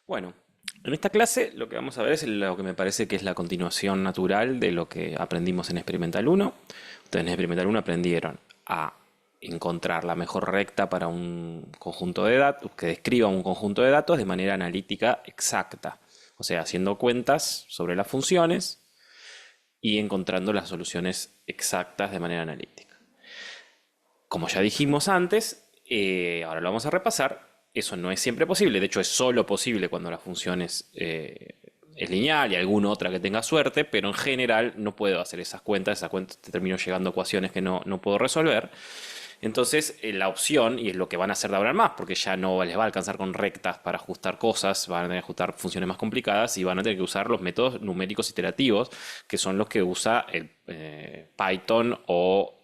Bueno, en esta clase lo que vamos a ver es lo que me parece que es la continuación natural de lo que aprendimos en Experimental 1. Ustedes en Experimental 1 aprendieron a encontrar la mejor recta para un conjunto de datos, que describa un conjunto de datos de manera analítica exacta. O sea, haciendo cuentas sobre las funciones y encontrando las soluciones exactas de manera analítica. Como ya dijimos antes, ahora lo vamos a repasar. Eso no es siempre posible, de hecho es solo posible cuando la función es lineal y alguna otra que tenga suerte, pero en general no puedo hacer esas cuentas te termino llegando a ecuaciones que no puedo resolver. Entonces, la opción, y es lo que van a hacer de ahora en más, porque ya no les va a alcanzar con rectas para ajustar cosas, van a tener que ajustar funciones más complicadas y van a tener que usar los métodos numéricos iterativos, que son los que usa el Python o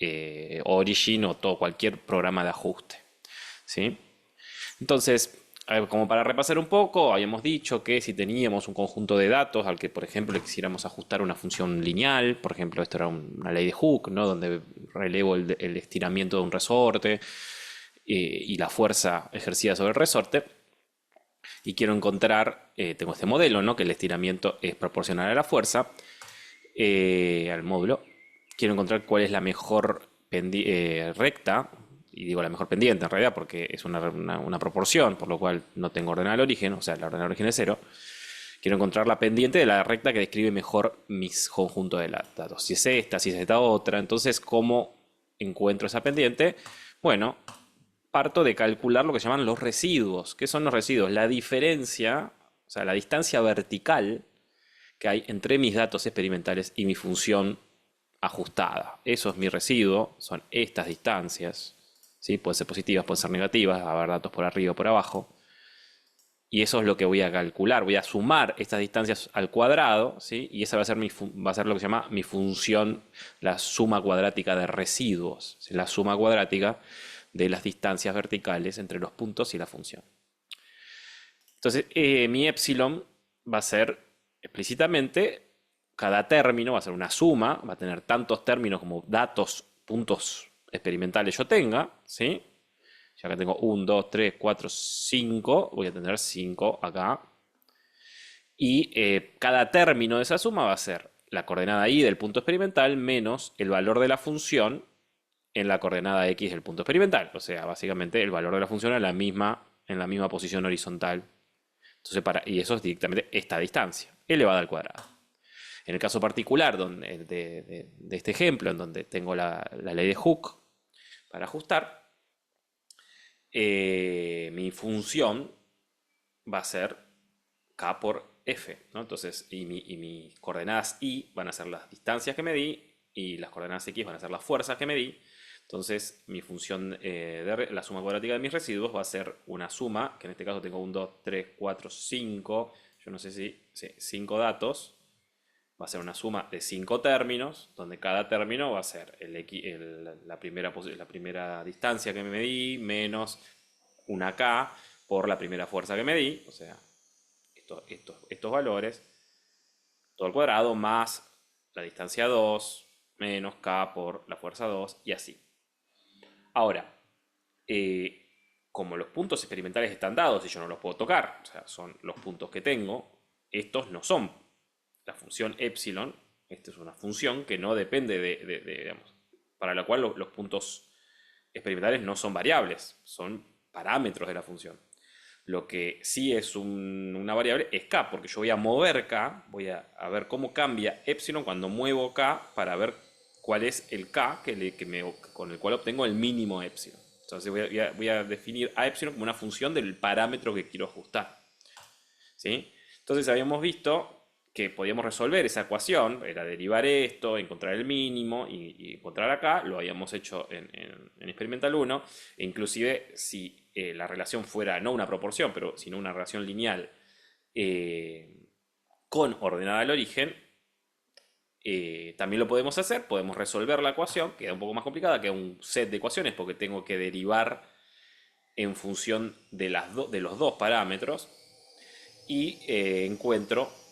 Origin o todo, cualquier programa de ajuste. ¿Sí? Entonces, a ver, como para repasar un poco, habíamos dicho que si teníamos un conjunto de datos al que, por ejemplo, le quisiéramos ajustar una función lineal, por ejemplo, esto era una ley de Hooke, ¿no? Donde relevo el estiramiento de un resorte y la fuerza ejercida sobre el resorte, y quiero encontrar, tengo este modelo, ¿no? Que el estiramiento es proporcional a la fuerza, al módulo. Quiero encontrar cuál es la mejor recta, y digo la mejor pendiente en realidad porque es una proporción, por lo cual no tengo ordenada al origen, o sea, la ordenada al origen es cero. Quiero encontrar la pendiente de la recta que describe mejor mis conjuntos de datos. Si es esta, si es esta otra. Entonces, ¿cómo encuentro esa pendiente? Bueno, parto de calcular lo que llaman los residuos. ¿Qué son los residuos? La diferencia, o sea, la distancia vertical que hay entre mis datos experimentales y mi función ajustada. Eso es mi residuo, son estas distancias. ¿Sí? Pueden ser positivas, pueden ser negativas, haber datos por arriba o por abajo. Y eso es lo que voy a calcular. Voy a sumar estas distancias al cuadrado, ¿sí? Y esa va a ser, va a ser lo que se llama mi función, la suma cuadrática de residuos. ¿Sí? La suma cuadrática de las distancias verticales entre los puntos y la función. Entonces, mi epsilon va a ser explícitamente cada término, va a ser una suma, va a tener tantos términos como datos, puntos experimentales yo tenga, ¿sí? Ya que tengo 1, 2, 3, 4, 5, voy a tener 5 acá. Y cada término de esa suma va a ser la coordenada y del punto experimental menos el valor de la función en la coordenada x del punto experimental. O sea, básicamente el valor de la función en la misma posición horizontal. Entonces, y eso es directamente esta distancia, elevada al cuadrado. En el caso particular de este ejemplo, en donde tengo la ley de Hooke para ajustar, mi función va a ser k por f, ¿no? Entonces, y mis coordenadas y van a ser las distancias que medí y las coordenadas x van a ser las fuerzas que medí. Entonces, mi función la suma cuadrática de mis residuos va a ser una suma, que en este caso tengo 1, 2, 3, 4, 5, yo no sé si, sí, 5 datos. Va a ser una suma de 5 términos, donde cada término va a ser la primera distancia que me medí menos una k por la primera fuerza que medí, o sea, estos valores, todo al cuadrado más la distancia 2 menos k por la fuerza 2 y así. Ahora, eh, como los puntos experimentales están dados y yo no los puedo tocar, o sea, son los puntos que tengo, estos no son la función epsilon. Esta es una función que no depende digamos, para la cual los puntos experimentales no son variables, son parámetros de la función. Lo que sí es una variable es k, porque yo voy a mover k, voy a ver cómo cambia epsilon cuando muevo k para ver cuál es el k con el cual obtengo el mínimo epsilon. Entonces voy a definir a epsilon como una función del parámetro que quiero ajustar. ¿Sí? Entonces habíamos visto que podíamos resolver esa ecuación, era derivar esto, encontrar el mínimo y encontrar acá, lo habíamos hecho en Experimental 1, e inclusive si la relación fuera no una proporción, pero sino una relación lineal eh, con ordenada al origen, también lo podemos hacer, podemos resolver la ecuación, queda un poco más complicada, queda un set de ecuaciones porque tengo que derivar en función de los dos parámetros y encuentro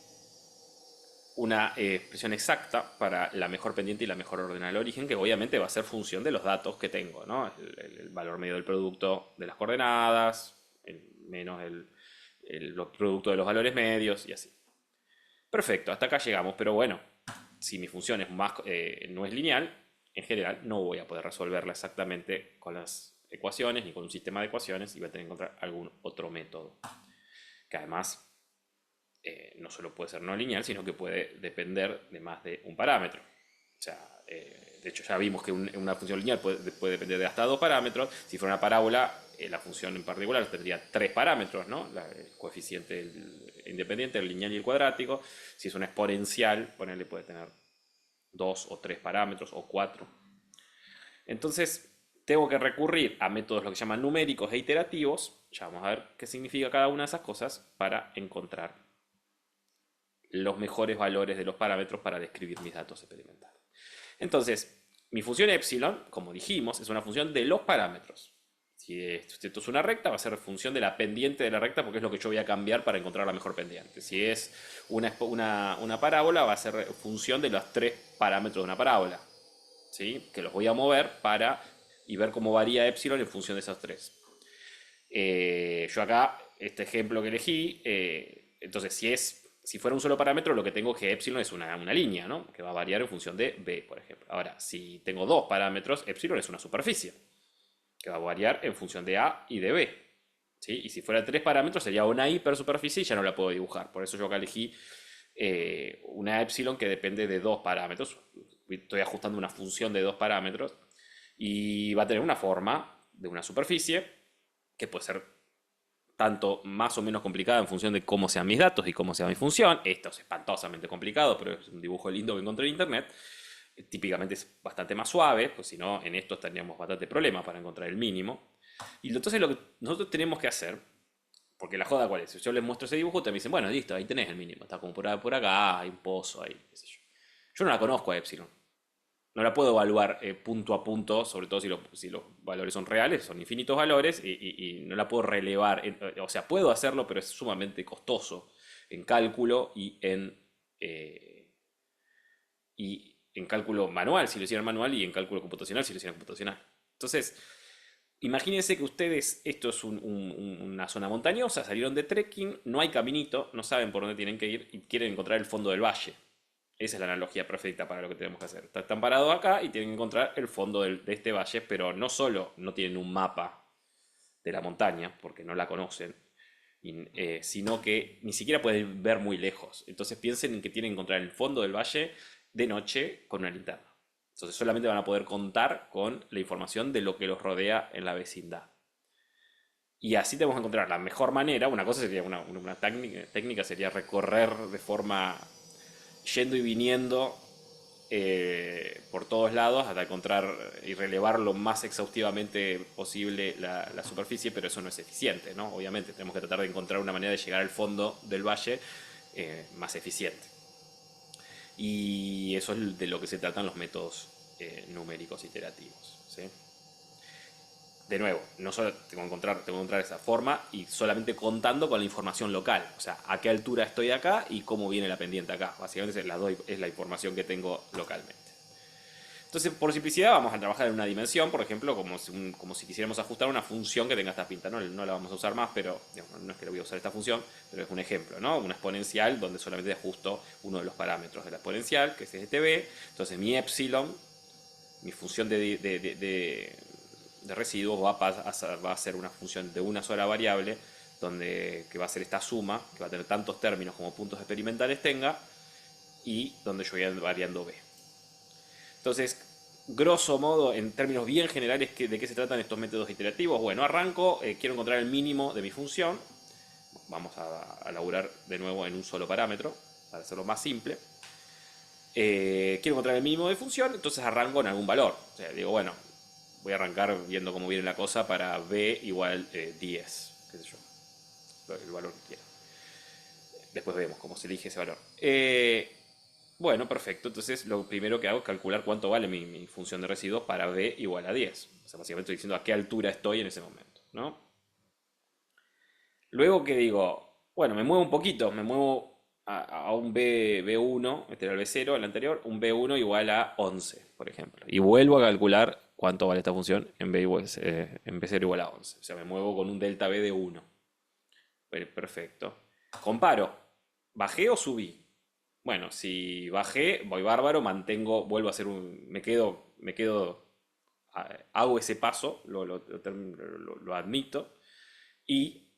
una expresión exacta para la mejor pendiente y la mejor ordenada del origen, que obviamente va a ser función de los datos que tengo, ¿no? El valor medio del producto de las coordenadas, menos el producto de los valores medios y así. Perfecto, hasta acá llegamos, pero bueno, si mi función es no es lineal, en general no voy a poder resolverla exactamente con las ecuaciones ni con un sistema de ecuaciones y voy a tener que encontrar algún otro método, que además no solo puede ser no lineal, sino que puede depender de más de un parámetro. O sea, de hecho ya vimos que una función lineal puede depender de hasta dos parámetros. Si fuera una parábola, la función en particular tendría tres parámetros, ¿no? El coeficiente independiente, el lineal y el cuadrático. Si es una exponencial, ponerle puede tener dos o tres parámetros o cuatro. Entonces, tengo que recurrir a métodos lo que se llaman numéricos e iterativos. Ya vamos a ver qué significa cada una de esas cosas para encontrar los mejores valores de los parámetros para describir mis datos experimentales. Entonces, mi función epsilon, como dijimos, es una función de los parámetros. Si esto es una recta, va a ser función de la pendiente de la recta porque es lo que yo voy a cambiar para encontrar la mejor pendiente. Si es una parábola, va a ser función de los tres parámetros de una parábola, ¿sí? Que los voy a mover y ver cómo varía epsilon en función de esos tres. Yo acá, este ejemplo que elegí, entonces si fuera un solo parámetro, lo que tengo es que epsilon es una línea, ¿no? Que va a variar en función de b, por ejemplo. Ahora, si tengo dos parámetros, epsilon es una superficie, que va a variar en función de a y de b, ¿sí? Y si fuera tres parámetros, sería una hipersuperficie y ya no la puedo dibujar. Por eso yo acá elegí una epsilon que depende de dos parámetros. Estoy ajustando una función de dos parámetros y va a tener una forma de una superficie que puede ser tanto más o menos complicada en función de cómo sean mis datos y cómo sea mi función. Esto es espantosamente complicado, pero es un dibujo lindo que encontré en internet. Típicamente es bastante más suave, pues si no, en esto tendríamos bastante problema para encontrar el mínimo. Y entonces lo que nosotros tenemos que hacer, porque la joda cuál es, si yo les muestro ese dibujo, te me dicen, bueno, listo, ahí tenés el mínimo, está como por acá, hay un pozo ahí, qué sé yo. Yo no la conozco a Epsilon, no la puedo evaluar punto a punto, sobre todo si los valores son reales, son infinitos valores, y no la puedo relevar. O sea, puedo hacerlo, pero es sumamente costoso en cálculo y en cálculo manual, si lo hicieran manual, y en cálculo computacional, si lo hicieran computacional. Entonces, imagínense que ustedes, esto es una zona montañosa, salieron de trekking, no hay caminito, no saben por dónde tienen que ir y quieren encontrar el fondo del valle. Esa es la analogía perfecta para lo que tenemos que hacer. Están parados acá y tienen que encontrar el fondo de este valle, pero no solo no tienen un mapa de la montaña, porque no la conocen, sino que ni siquiera pueden ver muy lejos. Entonces piensen en que tienen que encontrar el fondo del valle de noche con una linterna. Entonces solamente van a poder contar con la información de lo que los rodea en la vecindad. Y así tenemos que encontrar la mejor manera. Una cosa sería una técnica sería recorrer de forma yendo y viniendo por todos lados hasta encontrar y relevar lo más exhaustivamente posible la superficie, pero eso no es eficiente, ¿no? Obviamente tenemos que tratar de encontrar una manera de llegar al fondo del valle más eficiente. Y eso es de lo que se tratan los métodos numéricos iterativos, ¿sí? De nuevo, no solo tengo que encontrar esa forma y solamente contando con la información local. O sea, a qué altura estoy acá y cómo viene la pendiente acá. Básicamente es la información que tengo localmente. Entonces, por simplicidad, vamos a trabajar en una dimensión, por ejemplo, como si quisiéramos ajustar una función que tenga esta pinta. No la vamos a usar más, pero digamos, no es que lo voy a usar esta función, pero es un ejemplo, ¿no? Una exponencial donde solamente ajusto uno de los parámetros de la exponencial, que es este b. Entonces, mi epsilon, mi función de residuos va a ser una función de una sola variable, que va a ser esta suma, que va a tener tantos términos como puntos experimentales tenga, y donde yo voy variando b. Entonces, grosso modo, en términos bien generales, ¿de qué se tratan estos métodos iterativos? Bueno, arranco, quiero encontrar el mínimo de mi función. Vamos a laburar de nuevo en un solo parámetro, para hacerlo más simple. Quiero encontrar el mínimo de función, entonces arranco en algún valor. O sea, digo, bueno, voy a arrancar viendo cómo viene la cosa para b igual 10, qué sé yo, el valor que quiera. Después vemos cómo se elige ese valor. Bueno, perfecto. Entonces lo primero que hago es calcular cuánto vale mi función de residuos para b igual a 10. O sea, básicamente estoy diciendo a qué altura estoy en ese momento, ¿no? Luego que digo, bueno, me muevo un poquito, me muevo a un B1, este era el B0, el anterior, un B1 igual a 11, por ejemplo. Y vuelvo a calcular cuánto vale esta función en B0 igual a 11. O sea, me muevo con un delta B de 1. Perfecto. Comparo, ¿bajé o subí? Bueno, si bajé, voy bárbaro, mantengo, vuelvo a hacer hago ese paso, lo admito y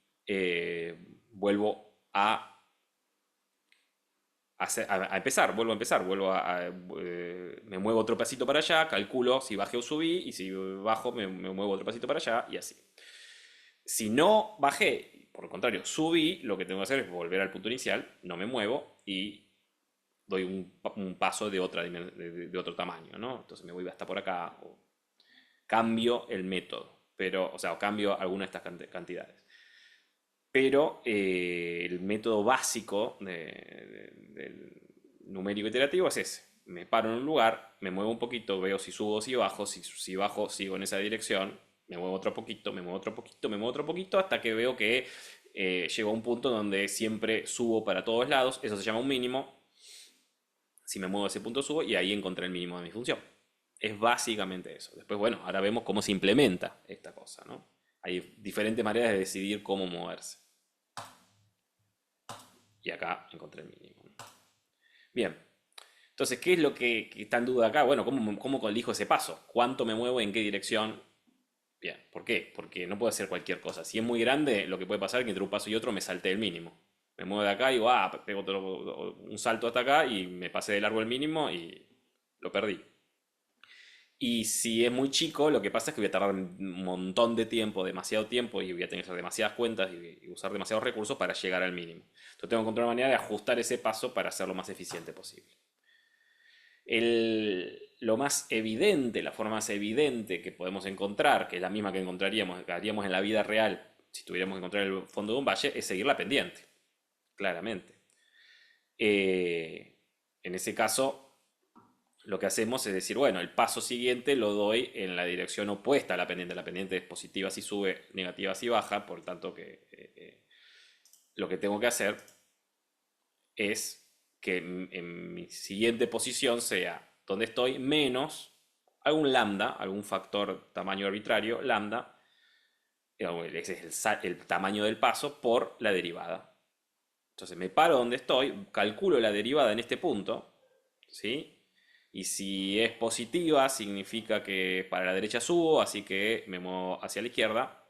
vuelvo a empezar, vuelvo a empezar, me muevo otro pasito para allá, calculo si bajé o subí, y si bajo me muevo otro pasito para allá, y así. Si no bajé, por el contrario, subí, lo que tengo que hacer es volver al punto inicial, no me muevo y doy un paso de otro tamaño, ¿no? Entonces me voy hasta por acá, o cambio el método, pero, o sea, o cambio alguna de estas cantidades. Pero el método básico del numérico iterativo es ese. Me paro en un lugar, me muevo un poquito, veo si subo o si bajo, si bajo sigo en esa dirección, me muevo otro poquito, me muevo otro poquito, me muevo otro poquito, hasta que veo que llego a un punto donde siempre subo para todos lados, eso se llama un mínimo. Si me muevo a ese punto subo y ahí encontré el mínimo de mi función. Es básicamente eso. Después, bueno, ahora vemos cómo se implementa esta cosa, ¿no? Hay diferentes maneras de decidir cómo moverse. Y acá encontré el mínimo. Bien. Entonces, ¿qué es lo que está en duda acá? Bueno, ¿cómo elijo ese paso? ¿Cuánto me muevo? ¿En qué dirección? Bien. ¿Por qué? Porque no puedo hacer cualquier cosa. Si es muy grande, lo que puede pasar es que entre un paso y otro me salté el mínimo. Me muevo de acá y digo, pego un salto hasta acá y me pasé de largo el mínimo y lo perdí. Y si es muy chico, lo que pasa es que voy a tardar un montón de tiempo, demasiado tiempo, y voy a tener que hacer demasiadas cuentas y usar demasiados recursos para llegar al mínimo. Entonces tengo que encontrar una manera de ajustar ese paso para hacerlo lo más eficiente posible. Lo más evidente, la forma más evidente que podemos encontrar, que es la misma que haríamos en la vida real si tuviéramos que encontrar el fondo de un valle, es seguir la pendiente, claramente. En ese caso, lo que hacemos es decir, bueno, el paso siguiente lo doy en la dirección opuesta a la pendiente. La pendiente es positiva si sube, negativa si baja, por tanto que lo que tengo que hacer es que en mi siguiente posición sea donde estoy menos algún lambda, algún factor tamaño arbitrario, lambda, ese es el tamaño del paso por la derivada. Entonces me paro donde estoy, calculo la derivada en este punto, ¿sí? Y si es positiva, significa que para la derecha subo, así que me muevo hacia la izquierda.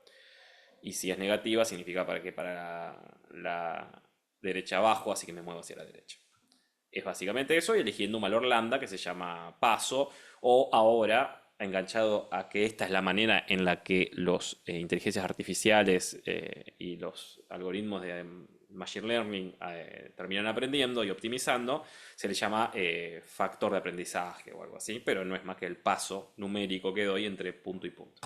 Y si es negativa, significa que para la derecha abajo, así que me muevo hacia la derecha. Es básicamente eso, y eligiendo un valor lambda que se llama paso, o ahora enganchado a que esta es la manera en la que los inteligencias artificiales y los algoritmos de Machine Learning terminan aprendiendo y optimizando, se le llama factor de aprendizaje o algo así, pero no es más que el paso numérico que doy entre punto y punto.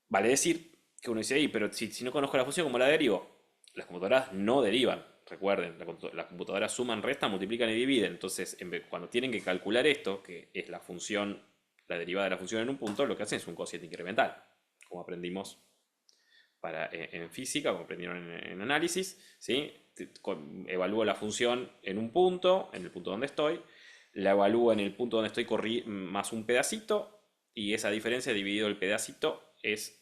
Vale decir que uno dice, ahí, pero si no conozco la función, ¿cómo la derivo? Las computadoras no derivan. Recuerden, las computadoras suman, restan, multiplican y dividen. Entonces, cuando tienen que calcular esto, que es la función, la derivada de la función en un punto, lo que hacen es un cociente incremental, como aprendimos en física, como aprendieron en análisis, ¿sí? Evalúo la función en un punto, en el punto donde estoy, la evalúo en el punto donde estoy más un pedacito, y esa diferencia dividido el pedacito es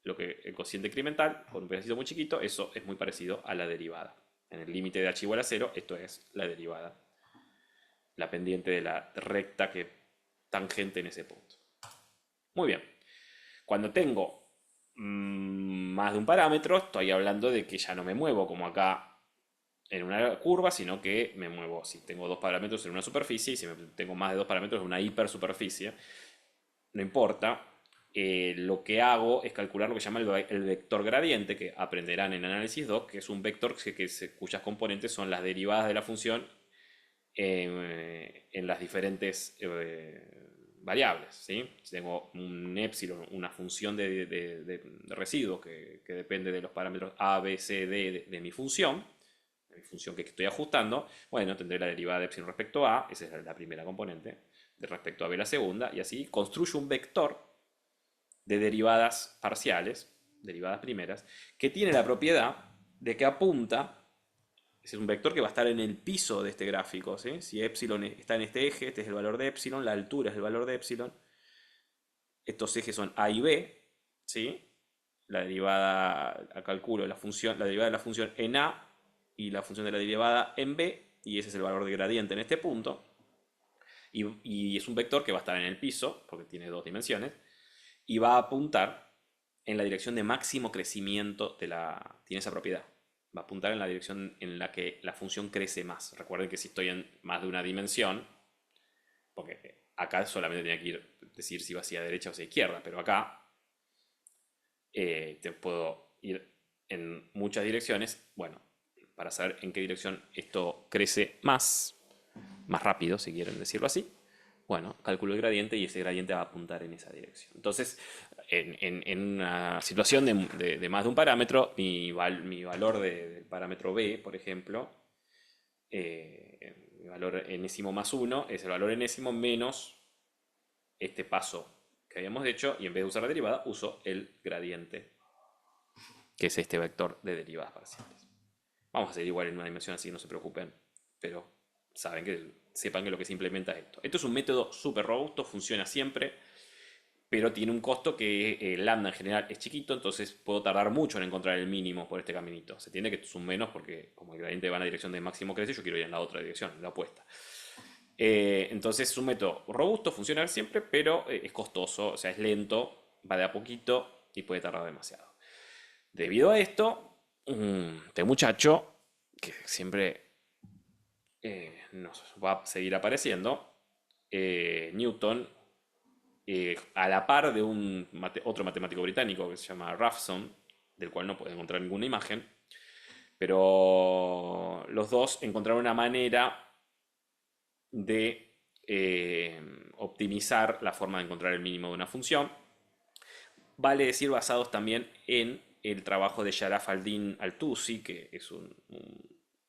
lo que el cociente incremental, con un pedacito muy chiquito, eso es muy parecido a la derivada. En el límite de h igual a 0, esto es la derivada, la pendiente de la recta que tangente en ese punto. Muy bien. Cuando tengo más de un parámetro, estoy hablando de que ya no me muevo como acá en una curva, sino que me muevo, si tengo dos parámetros en una superficie, y si tengo más de dos parámetros en una hipersuperficie, no importa. Lo que hago es calcular lo que se llama el vector gradiente, que aprenderán en análisis 2, que es un vector cuyas componentes son las derivadas de la función en las diferentes variables, ¿sí? Tengo un epsilon, una función de residuo que depende de los parámetros a, b, c, d de mi función que estoy ajustando. Bueno, tendré la derivada de epsilon respecto a, esa es la primera componente, de respecto a b la segunda, y así construyo un vector de derivadas parciales, derivadas primeras, que tiene la propiedad de que apunta, es un vector que va a estar en el piso de este gráfico, ¿sí? Si epsilon está en este eje, este es el valor de epsilon, la altura es el valor de epsilon, estos ejes son A y B, ¿sí? la derivada, calculo la derivada de la función en A y la función de la derivada en B, y ese es el valor de gradiente en este punto. Y es un vector que va a estar en el piso, porque tiene dos dimensiones, y va a apuntar en la dirección de máximo crecimiento tiene esa propiedad. Va a apuntar en la dirección en la que la función crece más. Recuerden que si estoy en más de una dimensión, porque acá solamente tenía que decir si va hacia derecha o hacia izquierda, pero acá te puedo ir en muchas direcciones. Bueno, para saber en qué dirección esto crece más rápido, si quieren decirlo así. Bueno, calculo el gradiente y ese gradiente va a apuntar en esa dirección. Entonces, en una situación de más de un parámetro, mi valor del parámetro B, por ejemplo, mi valor enésimo más 1 es el valor enésimo menos este paso que habíamos hecho, y en vez de usar la derivada, uso el gradiente, que es este vector de derivadas parciales. Vamos a seguir igual en una dimensión, así no se preocupen, pero sepan que lo que se implementa es esto. Esto es un método súper robusto, funciona siempre, pero tiene un costo que lambda en general es chiquito, entonces puedo tardar mucho en encontrar el mínimo por este caminito. Se entiende que esto es un menos porque como el gradiente va en la dirección de máximo crece, yo quiero ir en la otra dirección, en la opuesta. Entonces es un método robusto, funciona siempre, pero es costoso, o sea, es lento, va de a poquito y puede tardar demasiado. Debido a esto, este muchacho, que siempre nos va a seguir apareciendo, Newton, a la par de otro matemático británico que se llama Raphson, del cual no puede encontrar ninguna imagen, pero los dos encontraron una manera de optimizar la forma de encontrar el mínimo de una función. Vale decir, basados también en el trabajo de Sharaf al-Din al-Tusi, que es un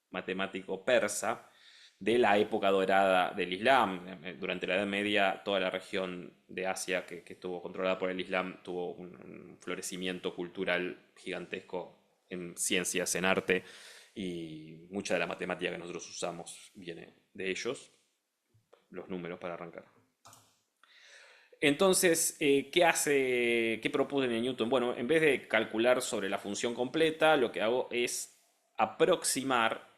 matemático persa de la época dorada del Islam. Durante la Edad Media, toda la región de Asia que estuvo controlada por el Islam tuvo un florecimiento cultural gigantesco en ciencias, en arte, y mucha de la matemática que nosotros usamos viene de ellos, los números para arrancar. Entonces, ¿qué propone Newton? Bueno, en vez de calcular sobre la función completa, lo que hago es aproximar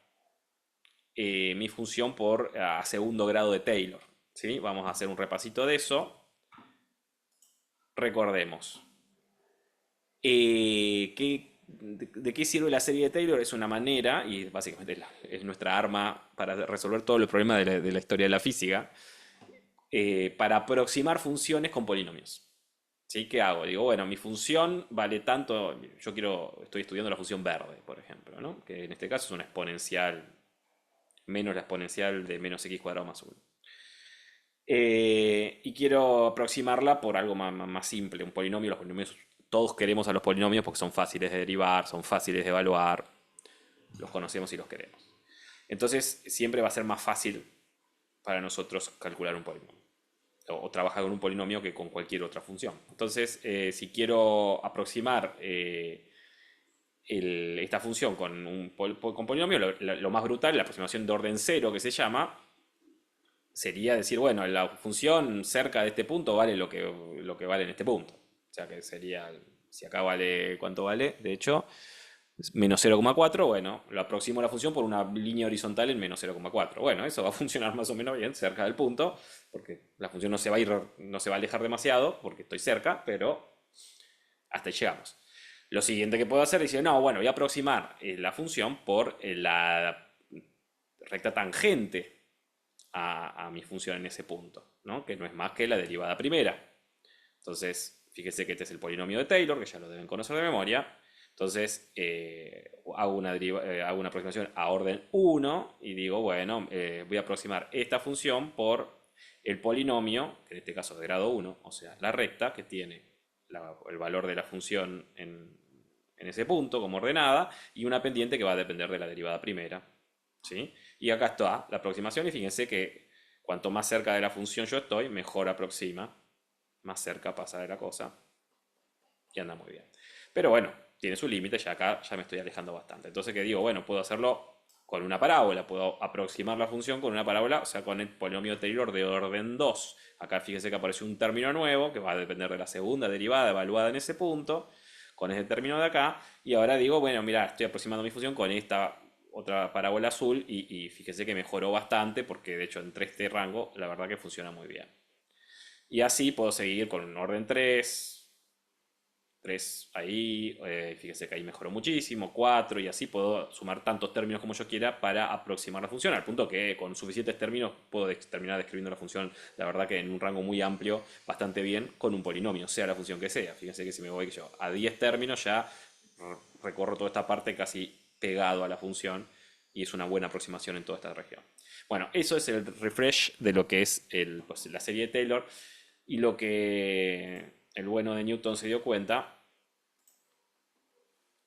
mi función a segundo grado de Taylor. ¿Sí? Vamos a hacer un repasito de eso. Recordemos. ¿De qué sirve la serie de Taylor? Es una manera, y básicamente es nuestra arma para resolver todos los problemas de la historia de la física, para aproximar funciones con polinomios. ¿Sí? ¿Qué hago? Digo, bueno, mi función vale tanto, estoy estudiando la función verde, por ejemplo, ¿no? Que en este caso es una exponencial menos la exponencial de menos x cuadrado más 1. Y quiero aproximarla por algo más simple, un polinomio. Los polinomios, todos queremos a los polinomios porque son fáciles de derivar, son fáciles de evaluar, los conocemos y los queremos. Entonces siempre va a ser más fácil para nosotros calcular un polinomio o trabajar con un polinomio que con cualquier otra función. Entonces, si quiero aproximar esta función con polinomio, lo más brutal, la aproximación de orden cero que se llama, sería decir, bueno, la función cerca de este punto vale lo que vale en este punto. O sea que sería, si acá vale, ¿cuánto vale? De hecho, menos 0,4, bueno, lo aproximo a la función por una línea horizontal en menos 0,4. Bueno, eso va a funcionar más o menos bien cerca del punto, porque la función no se va a alejar demasiado, porque estoy cerca, pero hasta ahí llegamos. Lo siguiente que puedo hacer es decir, no, bueno, voy a aproximar la función por la recta tangente a mi función en ese punto, ¿no? Que no es más que la derivada primera. Entonces, fíjense que este es el polinomio de Taylor, que ya lo deben conocer de memoria. Entonces, hago una aproximación a orden 1 y digo, bueno, voy a aproximar esta función por el polinomio, que en este caso es de grado 1, o sea, la recta, que tiene el valor de la función en ese punto como ordenada, y una pendiente que va a depender de la derivada primera. ¿Sí? Y acá está la aproximación, y fíjense que cuanto más cerca de la función yo estoy, mejor aproxima, más cerca pasa de la cosa, y anda muy bien. Pero bueno, tiene su límite, ya acá ya me estoy alejando bastante. Entonces, ¿qué digo? Bueno, puedo hacerlo con una parábola, puedo aproximar la función con una parábola, o sea, con el polinomio Taylor de orden 2. Acá fíjese que apareció un término nuevo que va a depender de la segunda derivada evaluada en ese punto. con este término de acá, y ahora digo, bueno, mira, estoy aproximando mi función con esta otra parábola azul, y fíjese que mejoró bastante, porque de hecho entre este rango, la verdad que funciona muy bien. Y así puedo seguir con un orden 3 ahí, fíjese que ahí mejoró muchísimo, 4 y así puedo sumar tantos términos como yo quiera para aproximar la función, al punto que con suficientes términos puedo terminar describiendo la función, la verdad que en un rango muy amplio, bastante bien, con un polinomio, sea la función que sea. Fíjense que si me voy yo a 10 términos ya recorro toda esta parte casi pegado a la función y es una buena aproximación en toda esta región. Bueno, eso es el refresh de lo que es pues, la serie de Taylor, y lo que el bueno de Newton se dio cuenta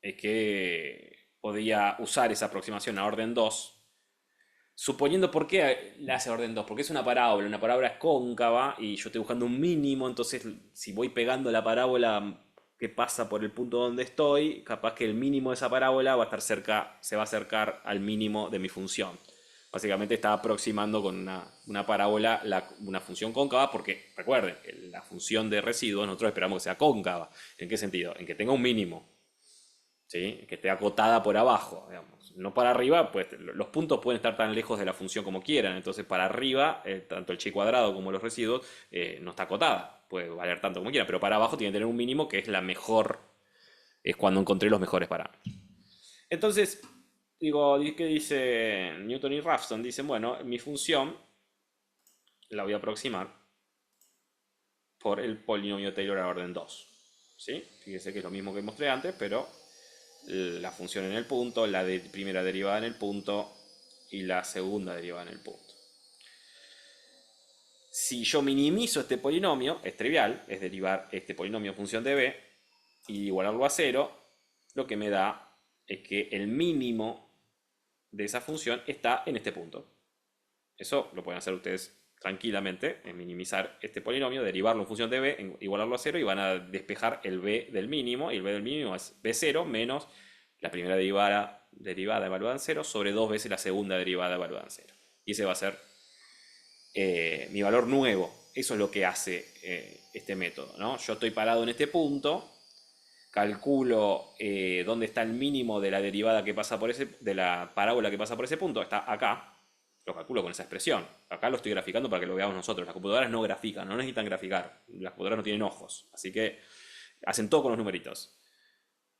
es que podía usar esa aproximación a orden 2, suponiendo por qué la hace orden 2, porque es una parábola es cóncava y yo estoy buscando un mínimo, entonces si voy pegando la parábola que pasa por el punto donde estoy, capaz que el mínimo de esa parábola va a estar cerca, se va a acercar al mínimo de mi función. Básicamente está aproximando con una parábola una función cóncava, porque recuerden, la función de residuos nosotros esperamos que sea cóncava. ¿En qué sentido? En que tenga un mínimo. ¿Sí? Que esté acotada por abajo, digamos. No para arriba, pues los puntos pueden estar tan lejos de la función como quieran, entonces para arriba, tanto el chi cuadrado como los residuos, no está acotada, puede valer tanto como quiera, pero para abajo tiene que tener un mínimo que es la mejor, es cuando encontré los mejores parámetros. Entonces, digo, ¿qué dice Newton y Raphson? Dicen, bueno, mi función la voy a aproximar por el polinomio Taylor a orden 2. ¿Sí? Fíjese que es lo mismo que mostré antes, pero la función en el punto, la primera derivada en el punto y la segunda derivada en el punto. Si yo minimizo este polinomio, es trivial, es derivar este polinomio en función de b y igualarlo a 0, lo que me da es que el mínimo de esa función está en este punto. Eso lo pueden hacer ustedes tranquilamente, en minimizar este polinomio, derivarlo en función de b, igualarlo a 0 y van a despejar el b del mínimo, y el b del mínimo es b0 menos la primera derivada evaluada en 0 sobre 2 veces la segunda derivada evaluada en 0. Y ese va a ser mi valor nuevo. Eso es lo que hace este método, ¿no? Yo estoy parado en este punto, calculo dónde está el mínimo de la derivada que pasa por de la parábola que pasa por ese punto, está acá, lo calculo con esa expresión. Acá lo estoy graficando para que lo veamos nosotros. Las computadoras no grafican, no necesitan graficar. Las computadoras no tienen ojos, así que hacen todo con los numeritos.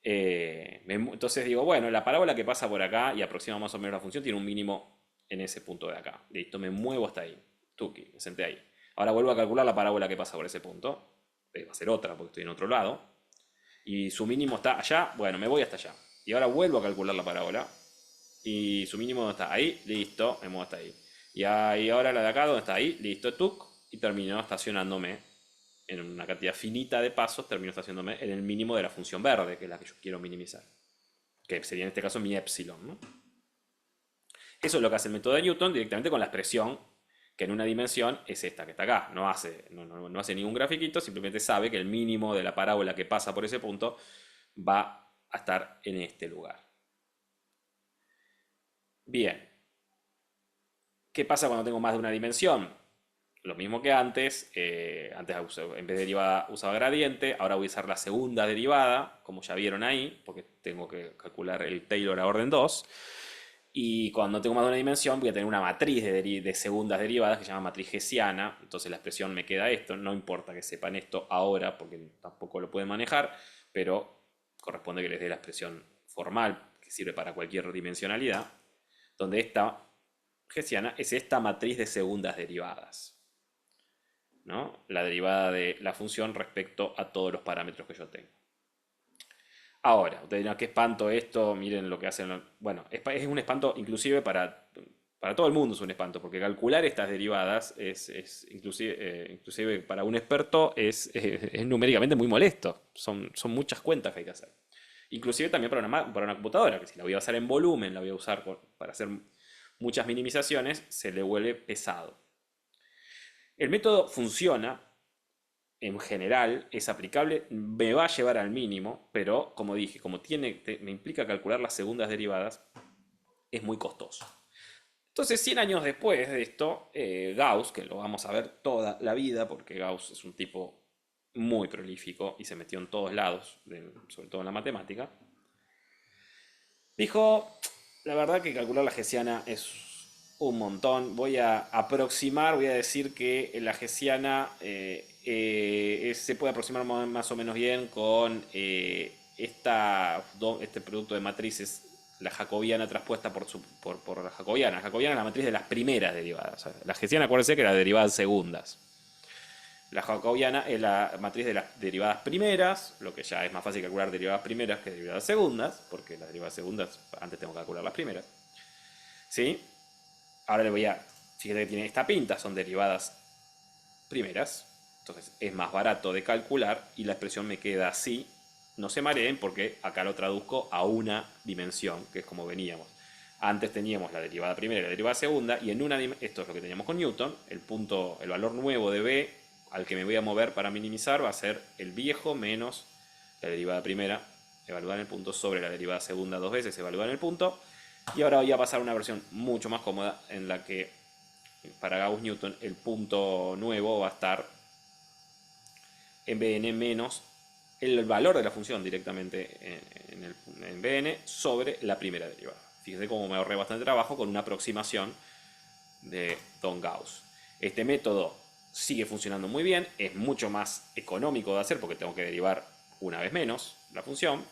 Entonces digo, bueno, la parábola que pasa por acá y aproxima más o menos la función tiene un mínimo en ese punto de acá. Listo, me muevo hasta ahí. Tuki, me senté ahí. Ahora vuelvo a calcular la parábola que pasa por ese punto. Va a ser otra porque estoy en otro lado. Y su mínimo está allá. Bueno, me voy hasta allá. Y ahora vuelvo a calcular la parábola. Y su mínimo está ahí. Listo, me muevo hasta ahí. Y ahora la de acá, donde está ahí. Listo, tuk. Y termino estacionándome en una cantidad finita de pasos, termino estacionándome en el mínimo de la función verde, que es la que yo quiero minimizar, que sería en este caso mi epsilon, ¿no? Eso es lo que hace el método de Newton directamente con la expresión, que en una dimensión es esta que está acá. No hace ningún grafiquito, simplemente sabe que el mínimo de la parábola que pasa por ese punto va a estar en este lugar. Bien, ¿qué pasa cuando tengo más de una dimensión? Lo mismo que antes, antes en vez de derivada usaba gradiente, ahora voy a usar la segunda derivada, como ya vieron ahí, porque tengo que calcular el Taylor a orden 2. Y cuando tengo más de una dimensión voy a tener una matriz de segundas derivadas que se llama matriz hessiana, entonces la expresión me queda esto, no importa que sepan esto ahora porque tampoco lo pueden manejar, pero corresponde que les dé la expresión formal que sirve para cualquier dimensionalidad, donde esta hessiana es esta matriz de segundas derivadas, ¿no? La derivada de la función respecto a todos los parámetros que yo tengo. Ahora, ustedes dirán, qué espanto esto, miren lo que hacen. Bueno, es un espanto inclusive para todo el mundo, es un espanto, porque calcular estas derivadas inclusive para un experto es numéricamente muy molesto. Son muchas cuentas que hay que hacer. Inclusive también para una computadora, que si la voy a usar en volumen, la voy a usar para hacer muchas minimizaciones, se le vuelve pesado. El método funciona en general, es aplicable, me va a llevar al mínimo, pero como dije, como me implica calcular las segundas derivadas, es muy costoso. Entonces, 100 años después de esto, Gauss, que lo vamos a ver toda la vida, porque Gauss es un tipo muy prolífico y se metió en todos lados, sobre todo en la matemática, dijo, la verdad que calcular la Hessiana es un montón. Voy a aproximar, voy a decir que la Hessiana se puede aproximar más o menos bien con este producto de matrices, la jacobiana traspuesta por la jacobiana. La jacobiana es la matriz de las primeras derivadas. La Hessiana, acuérdense que era derivadas segundas. La jacobiana es la matriz de las derivadas primeras, lo que ya es más fácil calcular derivadas primeras que derivadas segundas, porque las derivadas segundas antes tengo que calcular las primeras. ¿Sí? Ahora le voy a... Fíjate que tiene esta pinta, son derivadas primeras. Entonces es más barato de calcular y la expresión me queda así. No se mareen porque acá lo traduzco a una dimensión, que es como veníamos. Antes teníamos la derivada primera y la derivada segunda, y en esto es lo que teníamos con Newton, el valor nuevo de b al que me voy a mover para minimizar va a ser el viejo menos la derivada primera, evaluada en el punto, sobre la derivada segunda dos veces, evaluada en el punto. Y ahora voy a pasar a una versión mucho más cómoda en la que para Gauss-Newton el punto nuevo va a estar en Bn menos el valor de la función directamente en Bn sobre la primera derivada. Fíjense cómo me ahorré bastante trabajo con una aproximación de Don Gauss. Este método sigue funcionando muy bien, es mucho más económico de hacer porque tengo que derivar una vez menos la función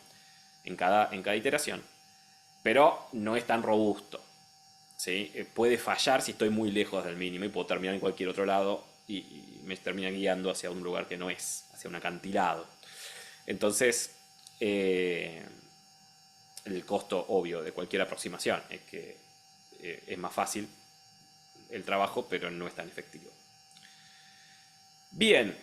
en cada iteración, pero no es tan robusto. ¿Sí? Puede fallar si estoy muy lejos del mínimo y puedo terminar en cualquier otro lado y me termina guiando hacia un lugar que no es, hacia un acantilado. Entonces, el costo obvio de cualquier aproximación es que es más fácil el trabajo, pero no es tan efectivo. Bien,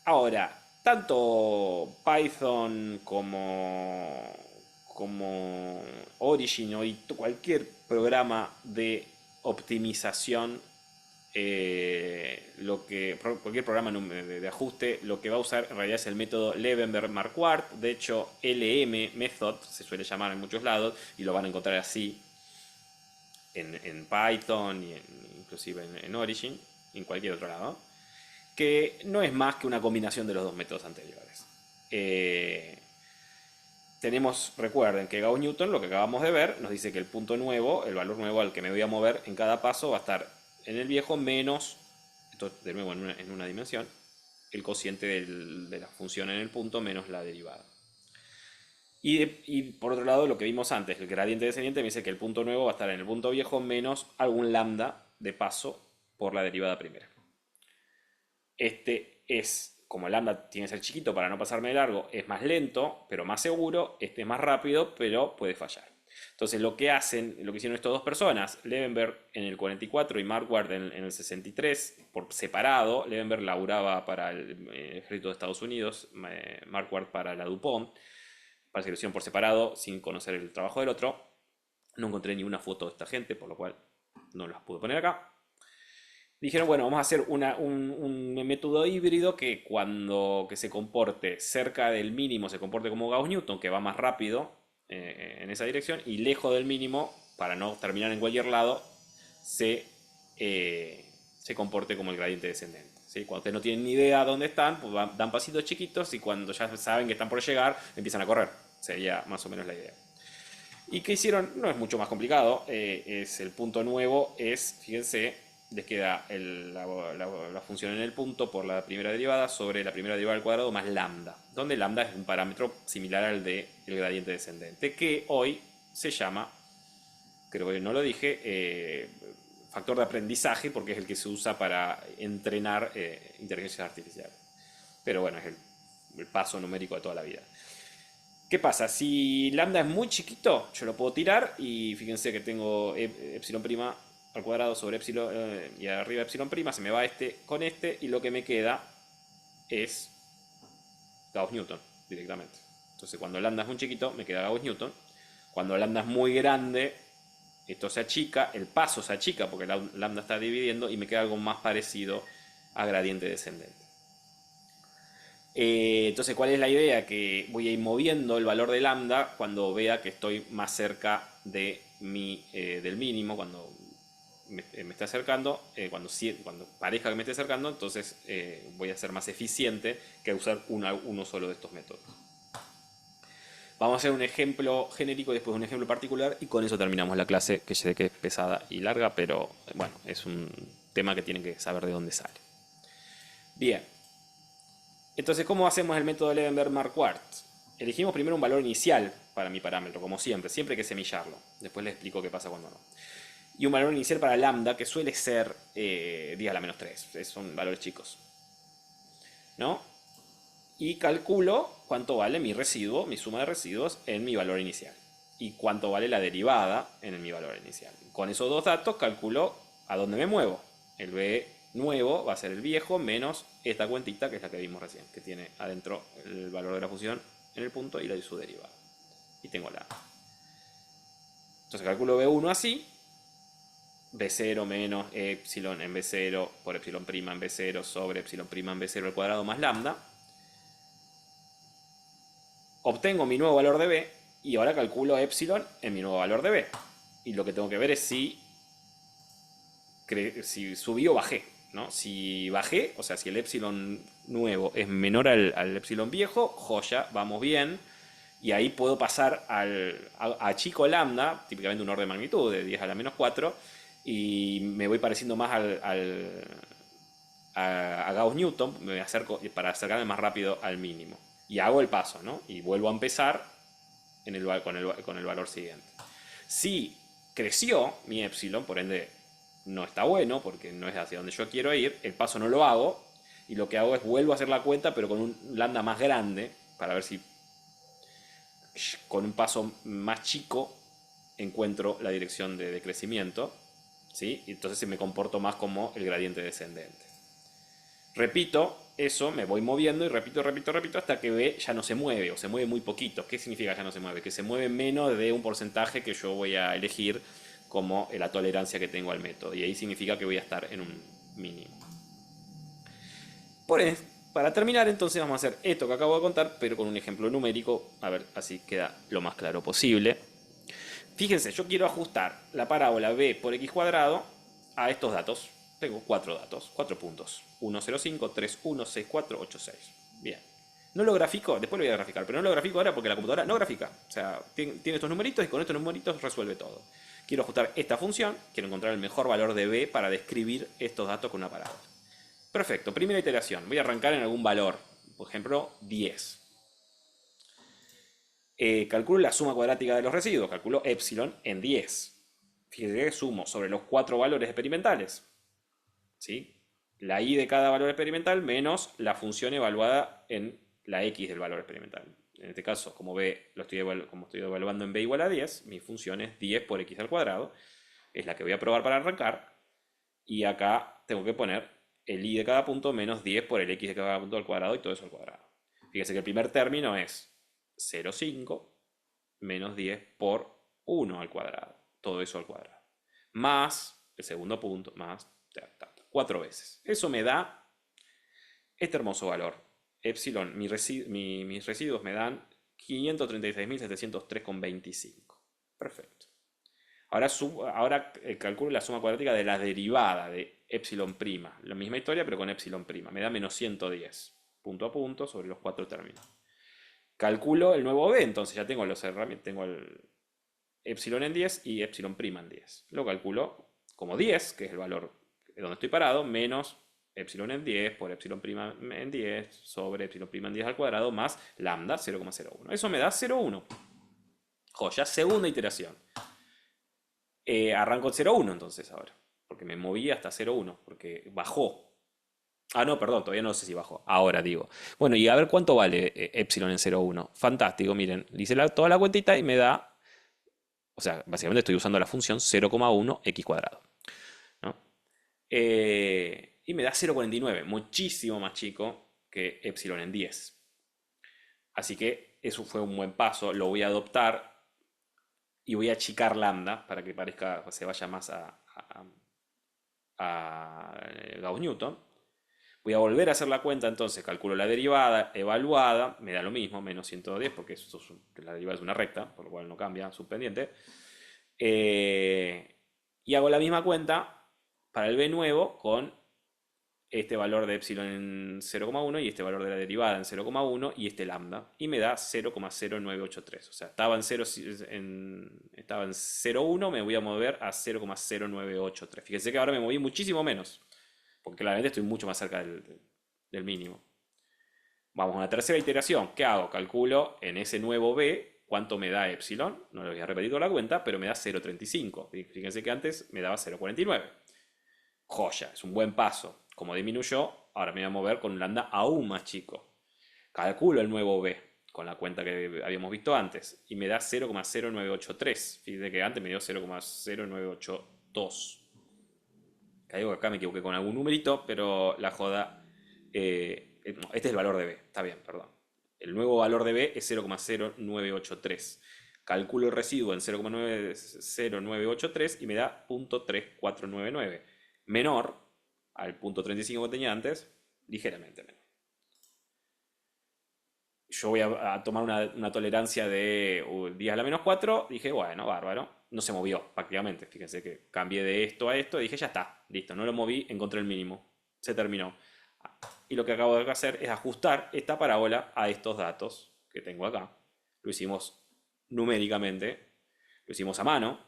ahora, tanto Python como Origin o cualquier programa de optimización, cualquier programa de ajuste, lo que va a usar en realidad es el método Levenberg-Marquardt. De hecho, LM Method se suele llamar en muchos lados y lo van a encontrar así en Python y inclusive en Origin, en cualquier otro lado, que no es más que una combinación de los dos métodos anteriores. Recuerden que Gauss-Newton, lo que acabamos de ver, nos dice que el punto nuevo, el valor nuevo al que me voy a mover en cada paso va a estar en el viejo menos, esto de nuevo en una dimensión, el cociente de la función en el punto menos la derivada. Y por otro lado, lo que vimos antes, el gradiente descendiente me dice que el punto nuevo va a estar en el punto viejo menos algún lambda de paso por la derivada primera. Este es, como el lambda tiene que ser chiquito para no pasarme de largo, es más lento, pero más seguro. Este es más rápido, pero puede fallar. Entonces lo que hicieron estas dos personas, Levenberg en el 44 y Marquardt en el 63, por separado. Levenberg laburaba para el ejército de Estados Unidos, Marquardt para la DuPont. Parece que lo hicieron por separado, sin conocer el trabajo del otro. No encontré ni una foto de esta gente, por lo cual no las pude poner acá. Dijeron, bueno, vamos a hacer un método híbrido que se comporte cerca del mínimo, se comporte como Gauss-Newton, que va más rápido en esa dirección, y lejos del mínimo, para no terminar en cualquier lado, se comporte como el gradiente descendente. ¿Sí? Cuando ustedes no tienen ni idea dónde están, pues dan pasitos chiquitos y cuando ya saben que están por llegar, empiezan a correr. Sería más o menos la idea. ¿Y qué hicieron? No es mucho más complicado. Es el punto nuevo, fíjense, les queda la función en el punto por la primera derivada sobre la primera derivada al cuadrado más lambda, donde lambda es un parámetro similar al del gradiente descendente, que hoy se llama, creo que no lo dije, factor de aprendizaje, porque es el que se usa para entrenar inteligencias artificiales. Pero bueno, es el paso numérico de toda la vida. ¿Qué pasa? Si lambda es muy chiquito, yo lo puedo tirar y fíjense que tengo epsilon prima al cuadrado sobre epsilon y arriba epsilon prima, se me va este con este y lo que me queda es Gauss-Newton directamente. Entonces cuando lambda es muy chiquito me queda Gauss-Newton. Cuando lambda es muy grande, esto se achica, el paso se achica porque lambda está dividiendo y me queda algo más parecido a gradiente descendente. Entonces, ¿cuál es la idea? Que voy a ir moviendo el valor de lambda cuando vea que estoy más cerca del mínimo, cuando me esté acercando, cuando parezca que me esté acercando, entonces voy a ser más eficiente que usar uno solo de estos métodos. Vamos a hacer un ejemplo genérico y después un ejemplo particular y con eso terminamos la clase, que sé que es pesada y larga, pero bueno, es un tema que tienen que saber de dónde sale. Bien, entonces, ¿cómo hacemos el método Levenberg-Marquardt? Elegimos primero un valor inicial para mi parámetro, como siempre hay que semillarlo. Después les explico qué pasa cuando no. Y un valor inicial para lambda, que suele ser 10 a la menos 3, son valores chicos, ¿no? Y calculo cuánto vale mi residuo, mi suma de residuos en mi valor inicial. Y cuánto vale la derivada en mi valor inicial. Con esos dos datos calculo a dónde me muevo. El B nuevo va a ser el viejo menos esta cuentita que es la que vimos recién, que tiene adentro el valor de la función en el punto y la de su derivada. Y tengo la. Entonces calculo B1 así. B0 menos epsilon en B0 por epsilon prima en B0 sobre epsilon prima en B0 al cuadrado más lambda. Obtengo mi nuevo valor de B y ahora calculo epsilon en mi nuevo valor de B. Y lo que tengo que ver es si subí o bajé, ¿no? Si bajé, o sea, si el epsilon nuevo es menor al epsilon viejo, joya, vamos bien. Y ahí puedo pasar a chico lambda, típicamente un orden de magnitud de 10 a la menos 4, y me voy pareciendo más a Gauss-Newton, me acerco para acercarme más rápido al mínimo. Y hago el paso, ¿no? Y vuelvo a empezar con el valor siguiente. Si creció mi epsilon, por ende no está bueno, porque no es hacia donde yo quiero ir, el paso no lo hago, y lo que hago es vuelvo a hacer la cuenta, pero con un lambda más grande, para ver si con un paso más chico encuentro la dirección de crecimiento, ¿sí? Y entonces me comporto más como el gradiente descendente. Repito eso, me voy moviendo y repito hasta que B ya no se mueve o se mueve muy poquito. ¿Qué significa ya no se mueve? Que se mueve menos de un porcentaje que yo voy a elegir como la tolerancia que tengo al método. Y ahí significa que voy a estar en un mínimo. Para terminar, entonces vamos a hacer esto que acabo de contar, pero con un ejemplo numérico, a ver, así queda lo más claro posible. Fíjense, yo quiero ajustar la parábola b por x cuadrado a estos datos. Tengo 4 datos, 4 puntos. 1, 0, 5, 3, 1, 6, 4, 8, 6. Bien. No lo grafico, después lo voy a graficar, pero no lo grafico ahora porque la computadora no grafica. O sea, tiene estos numeritos y con estos numeritos resuelve todo. Quiero ajustar esta función, quiero encontrar el mejor valor de b para describir estos datos con una parábola. Perfecto, primera iteración. Voy a arrancar en algún valor, por ejemplo, 10. Calculo la suma cuadrática de los residuos, calculo epsilon en 10. Fíjense que sumo sobre los 4 valores experimentales, ¿sí? La y de cada valor experimental menos la función evaluada en la x del valor experimental. En este caso, como estoy evaluando en b igual a 10, mi función es 10 por x al cuadrado. Es la que voy a probar para arrancar. Y acá tengo que poner el y de cada punto menos 10 por el x de cada punto al cuadrado y todo eso al cuadrado. Fíjense que el primer término es 0,5 menos 10 por 1 al cuadrado. Todo eso al cuadrado. Más el segundo punto, más 4 veces. Eso me da este hermoso valor. Epsilon, mis residuos me dan 536.703,25. Perfecto. Ahora calculo la suma cuadrática de la derivada de epsilon prima. La misma historia, pero con epsilon prima. Me da menos 110, punto a punto, sobre los 4 términos. Calculo el nuevo b, entonces ya tengo los herramientas, tengo el epsilon en 10 y epsilon prima en 10. Lo calculo como 10, que es el valor donde estoy parado, menos epsilon en 10 por epsilon prima en 10 sobre epsilon prima en 10 al cuadrado más lambda 0,01. Eso me da 0,1. Joya, segunda iteración. Arranco en 0,1 entonces ahora, porque me moví hasta 0,1, porque bajó. Ah, no, perdón, todavía no sé si bajó. Ahora digo. Bueno, y a ver cuánto vale epsilon en 0,1. Fantástico, miren. Le hice toda la cuentita y me da. O sea, básicamente estoy usando la función 0,1 x cuadrado, ¿no? Y me da 0,49, muchísimo más chico que epsilon en 10. Así que eso fue un buen paso. Lo voy a adoptar y voy a achicar lambda para que parezca, se vaya más a Gauss-Newton. Voy a volver a hacer la cuenta, entonces calculo la derivada evaluada, me da lo mismo, menos 110, porque la derivada es una recta, por lo cual no cambia, subpendiente. Y hago la misma cuenta para el b nuevo con este valor de epsilon en 0,1 y este valor de la derivada en 0,1 y este lambda. Y me da 0,0983. O sea, estaba en 0,1, me voy a mover a 0,0983. Fíjense que ahora me moví muchísimo menos, porque claramente estoy mucho más cerca del mínimo. Vamos a la tercera iteración. ¿Qué hago? Calculo en ese nuevo b cuánto me da epsilon. No lo voy a repetir toda la cuenta, pero me da 0,35. Fíjense que antes me daba 0,49. Joya, es un buen paso. Como disminuyó, ahora me voy a mover con un lambda aún más chico. Calculo el nuevo b con la cuenta que habíamos visto antes y me da 0,0983. Fíjense que antes me dio 0,0982. Digo que acá me equivoqué con algún numerito, pero la joda. No, este es el valor de b, está bien, perdón. El nuevo valor de b es 0,0983. Calculo el residuo en 0,0983 y me da 0,3499. Menor al 0,35 que tenía antes, ligeramente menor. Yo voy a tomar una tolerancia de 10 a la menos 4. Dije, bueno, bárbaro. No se movió prácticamente. Fíjense que cambié de esto a esto. Y dije, ya está, listo. No lo moví, encontré el mínimo. Se terminó. Y lo que acabo de hacer es ajustar esta parábola a estos datos que tengo acá. Lo hicimos numéricamente. Lo hicimos a mano.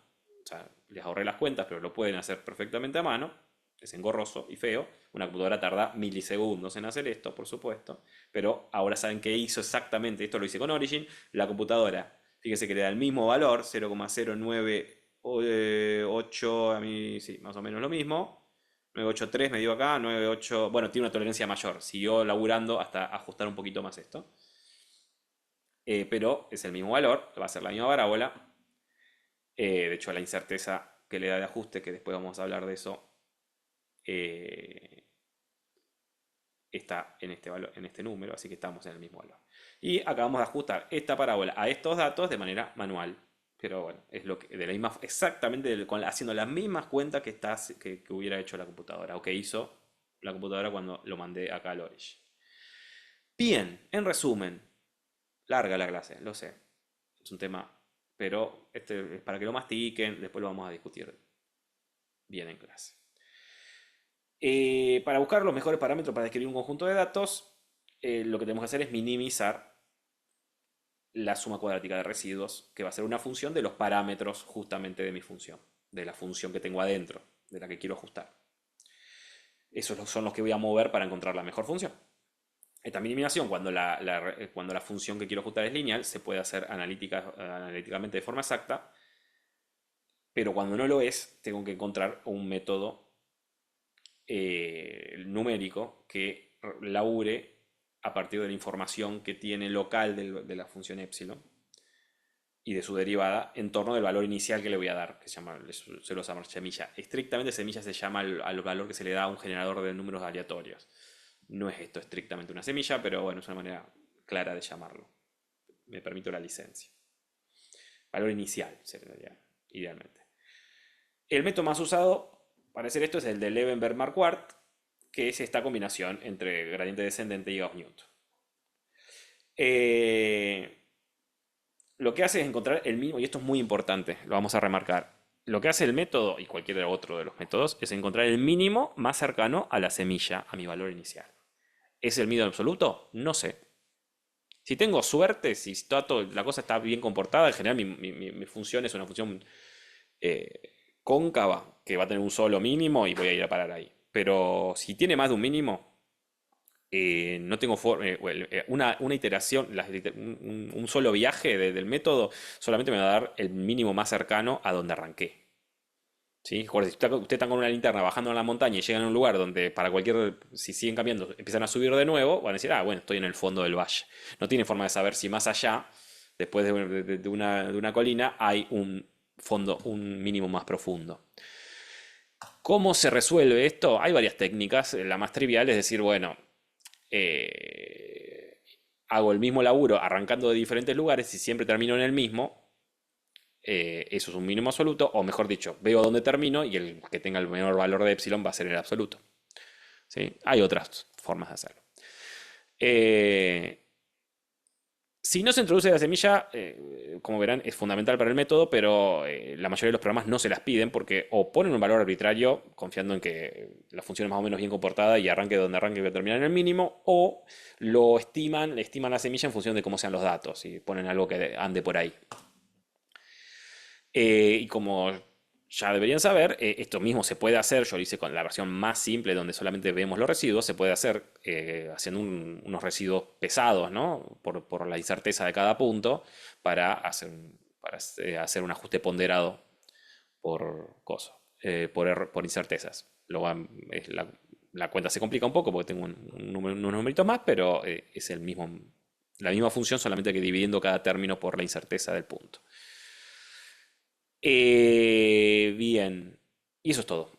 O sea, les ahorré las cuentas, pero lo pueden hacer perfectamente a mano. Es engorroso y feo. Una computadora tarda milisegundos en hacer esto, por supuesto. Pero ahora saben qué hizo exactamente. Esto lo hice con Origin. La computadora, fíjense que le da el mismo valor, 0,098, a mí sí, más o menos lo mismo. 983 me dio acá, 98, bueno, tiene una tolerancia mayor. Siguió laburando hasta ajustar un poquito más esto. Pero es el mismo valor, va a ser la misma parábola. De hecho, la incerteza que le da de ajuste, que después vamos a hablar de eso, está en este valor, en este número, así que estamos en el mismo valor. Y acabamos de ajustar esta parábola a estos datos de manera manual. Pero bueno, es lo que, de la misma, exactamente haciendo las mismas cuentas que hubiera hecho la computadora, o que hizo la computadora cuando lo mandé acá al Origin. Bien, en resumen, larga la clase, lo sé. Es un tema, pero este es para que lo mastiquen, después lo vamos a discutir bien en clase. Para buscar los mejores parámetros para describir un conjunto de datos, lo que tenemos que hacer es minimizar la suma cuadrática de residuos, que va a ser una función de los parámetros justamente de mi función, de la función que tengo adentro, de la que quiero ajustar. Esos son los que voy a mover para encontrar la mejor función. Esta minimización, cuando la función que quiero ajustar es lineal, se puede hacer analíticamente de forma exacta, pero cuando no lo es, tengo que encontrar un método numérico que labure a partir de la información que tiene local de la función epsilon y de su derivada en torno del valor inicial que le voy a dar, que se lo llama semilla. Estrictamente semilla se llama al valor que se le da a un generador de números aleatorios. No es esto estrictamente una semilla, pero bueno, es una manera clara de llamarlo. Me permito la licencia. Valor inicial sería idealmente. El método más usado para hacer esto es el de Levenberg-Marquardt, que es esta combinación entre gradiente descendente y Gauss-Newton. Lo que hace es encontrar el mínimo, y esto es muy importante, lo vamos a remarcar. Lo que hace el método, y cualquier otro de los métodos, es encontrar el mínimo más cercano a la semilla, a mi valor inicial. ¿Es el mínimo absoluto? No sé. Si tengo suerte, si la cosa está bien comportada, en general mi función es una función cóncava, que va a tener un solo mínimo y voy a ir a parar ahí. Pero si tiene más de un mínimo, no tengo una iteración, un solo viaje del método solamente me va a dar el mínimo más cercano a donde arranqué. ¿Sí? Si usted está con una linterna bajando en la montaña y llegan a un lugar donde si siguen cambiando, empiezan a subir de nuevo, van a decir, ah, bueno, estoy en el fondo del valle. No tiene forma de saber si más allá, después de una colina, hay un fondo, un mínimo más profundo. ¿Cómo se resuelve esto? Hay varias técnicas. La más trivial es decir, bueno, hago el mismo laburo arrancando de diferentes lugares y siempre termino en el mismo. Eso es un mínimo absoluto, o mejor dicho, veo dónde termino y el que tenga el menor valor de epsilon va a ser el absoluto. ¿Sí? Hay otras formas de hacerlo. Si no se introduce la semilla, como verán, es fundamental para el método, pero la mayoría de los programas no se las piden porque o ponen un valor arbitrario, confiando en que la función es más o menos bien comportada y arranque donde arranque y va a terminar en el mínimo, o lo estiman la semilla en función de cómo sean los datos y ponen algo que ande por ahí. Y como ya deberían saber, esto mismo se puede hacer, yo lo hice con la versión más simple donde solamente vemos los residuos, se puede hacer haciendo unos residuos pesados, ¿no? Por la incerteza de cada punto para hacer un ajuste ponderado por incertezas. La cuenta se complica un poco porque tengo unos numeritos más, pero es la misma función, solamente que dividiendo cada término por la incerteza del punto. Bien. Y eso es todo.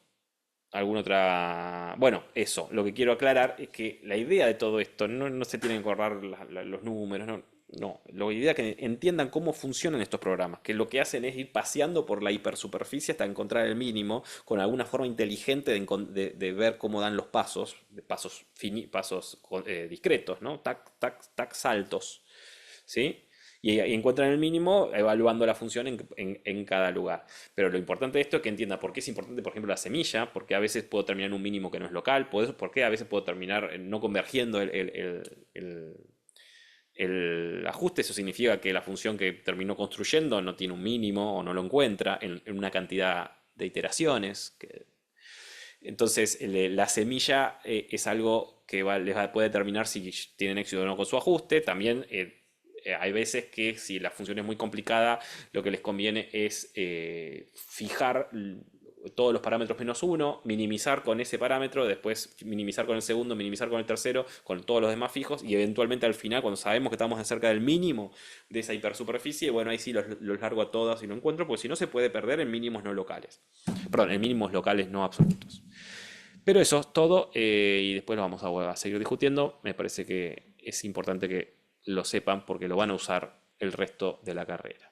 ¿Alguna otra? Bueno, eso. Lo que quiero aclarar es que la idea de todo esto no se tienen que ahorrar los números, no. No, la idea es que entiendan cómo funcionan estos programas, que lo que hacen es ir paseando por la hipersuperficie hasta encontrar el mínimo, con alguna forma inteligente de ver cómo dan los pasos, de pasos discretos, ¿no? Tac, tac, tac, saltos. ¿Sí? Y encuentran el mínimo evaluando la función en cada lugar. Pero lo importante de esto es que entienda por qué es importante, por ejemplo, la semilla, porque a veces puedo terminar en un mínimo que no es local, por qué a veces puedo terminar no convergiendo el ajuste. Eso significa que la función que terminó construyendo no tiene un mínimo o no lo encuentra en una cantidad de iteraciones. Entonces, la semilla es algo que puede determinar si tienen éxito o no con su ajuste. También hay veces que si la función es muy complicada, lo que les conviene es fijar todos los parámetros menos uno, minimizar con ese parámetro, después minimizar con el segundo, minimizar con el tercero, con todos los demás fijos, y eventualmente al final, cuando sabemos que estamos cerca del mínimo de esa hipersuperficie, bueno, ahí sí los largo a todas y lo encuentro, porque si no se puede perder en mínimos no locales. Perdón, en mínimos locales no absolutos. Pero eso es todo, y después lo vamos a seguir discutiendo. Me parece que es importante que lo sepan porque lo van a usar el resto de la carrera.